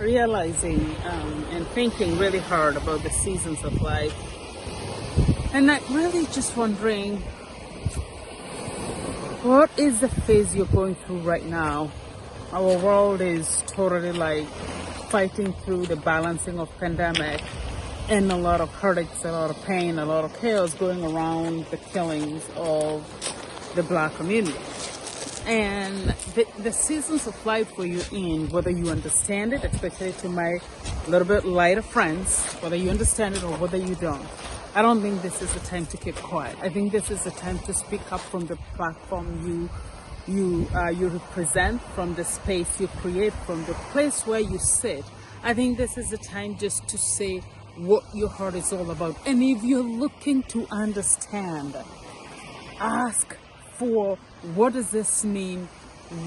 realizing and thinking really hard about the seasons of life. And I'm really just wondering, what is the phase you're going through right now? Our world is totally like fighting through the balancing of pandemic and a lot of heartaches, a lot of pain, a lot of chaos going around the killings of the Black community. And the seasons of life where you're in, whether you understand it, especially to my little bit lighter friends, whether you understand it or whether you don't, I don't think this is the time to keep quiet. I think this is the time to speak up from the platform you represent, from the space you create, from the place where you sit. I think this is the time just to say what your heart is all about. And if you're looking to understand, ask for what does this mean?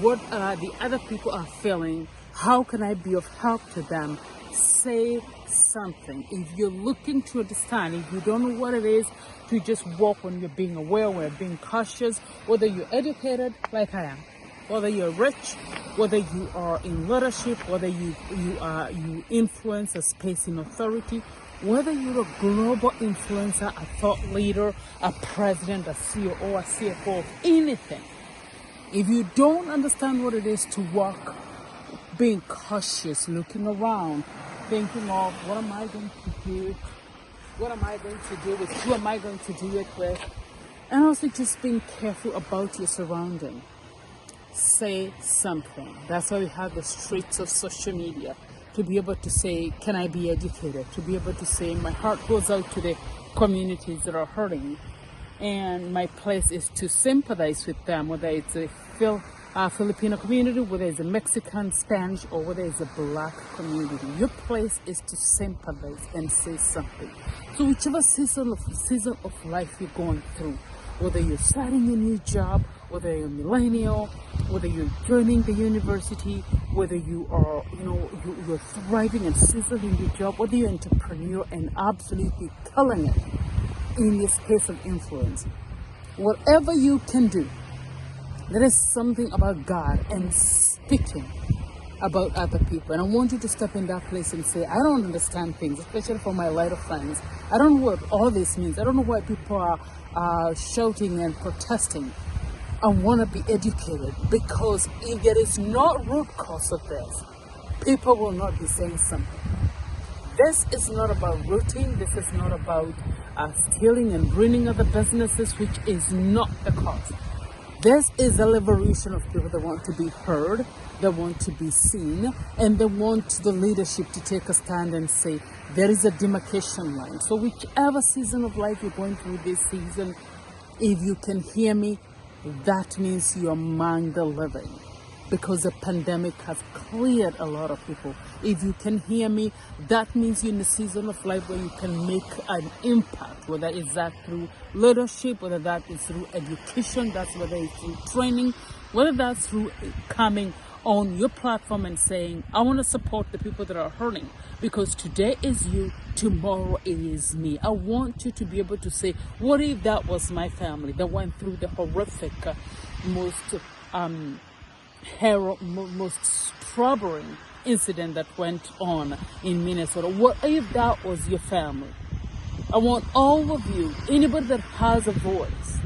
What the other people are feeling? How can I be of help to them? Say something. If you're looking to understand, if you don't know what it is, to just walk when you're being aware, when you're being cautious, whether you're educated like I am, whether you're rich, whether you are in leadership, whether you influence a space in authority, whether you're a global influencer, a thought leader, a president, a CEO, or a CFO of anything. If you don't understand what it is to walk, being cautious, looking around, thinking of what am I going to do? What am I going to do with? Who am I going to do it with? And also just being careful about your surrounding. Say something. That's why we have the streets of social media, to be able to say, can I be educated? To be able to say, my heart goes out to the communities that are hurting, and my place is to sympathize with them, whether it's a Filipino community, whether it's a Mexican, Spanish, or whether it's a Black community. Your place is to sympathize and say something. So whichever season of life you're going through, whether you're starting a new job, whether you're a millennial, whether you're joining the university, whether you are, you're thriving and sizzling your job, whether you're an entrepreneur and absolutely killing it in your space of influence, whatever you can do, there is something about God and speaking about other people. And I want you to step in that place and say, I don't understand things, especially for my lighter friends. I don't know what all this means. I don't know why people are shouting and protesting. I want to be educated, because if there is no root cause of this, people will not be saying something. This is not about routine. This is not about stealing and ruining other businesses, which is not the cause. This is a liberation of people that want to be heard, that want to be seen, and they want the leadership to take a stand and say, there is a demarcation line. So whichever season of life you're going through this season, if you can hear me, that means you're among the living, because the pandemic has cleared a lot of people. If you can hear me, that means you're in a season of life where you can make an impact, whether it's that through leadership, whether that is through education, that's whether it's through training, whether that's through coming on your platform and saying, I want to support the people that are hurting, because today is you, tomorrow it is me. I want you to be able to say, what if that was my family that went through the horrific, most troubling incident that went on in Minnesota? What if that was your family? I want all of you, anybody that has a voice,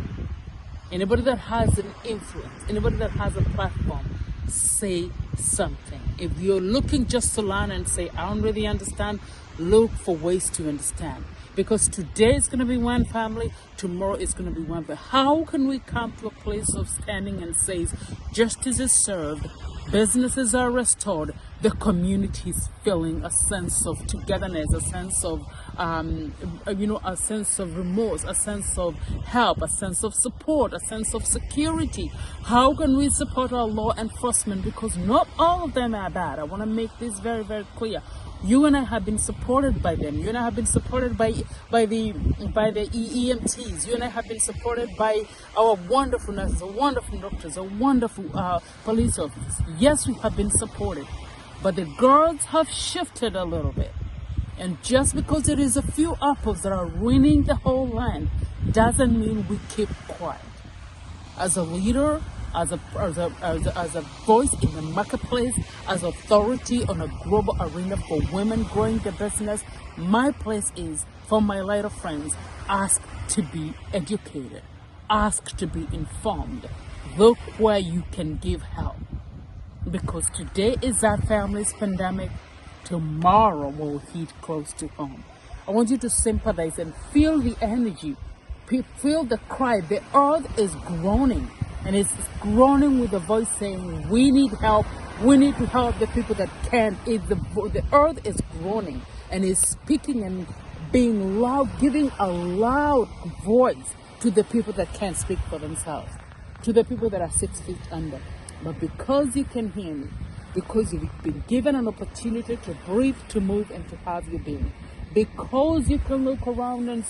anybody that has an influence, anybody that has a platform, say something. If you're looking just to learn and say, I don't really understand, look for ways to understand. Because today is going to be one family, tomorrow is going to be one. But how can we come to a place of standing and say, justice is served, businesses are restored, the community is feeling a sense of togetherness, a sense of, a sense of remorse, a sense of help, a sense of support, a sense of security? How can we support our law enforcement? Because not all of them are bad. I want to make this very, very clear. You and I have been supported by them. You and I have been supported by the EMTs. You and I have been supported by our wonderful nurses, our wonderful doctors, our wonderful police officers. Yes, we have been supported, but the guards have shifted a little bit. And just because there is a few apples that are ruining the whole land, doesn't mean we keep quiet. As a leader, as a voice in the marketplace, as authority on a global arena for women growing the business. My place is for my lighter friends. Ask to be educated. Ask to be informed. Look where you can give help. Because today is our family's pandemic. Tomorrow will hit close to home. I want you to sympathize and feel the energy. Feel the cry. The earth is groaning. And it's groaning with a voice saying, we need help. We need to help the people that can. The earth is groaning and is speaking and being loud, giving a loud voice to the people that can't speak for themselves, to the people that are 6 feet under. But because you can hear me, because you've been given an opportunity to breathe, to move, and to have your being, because you can look around and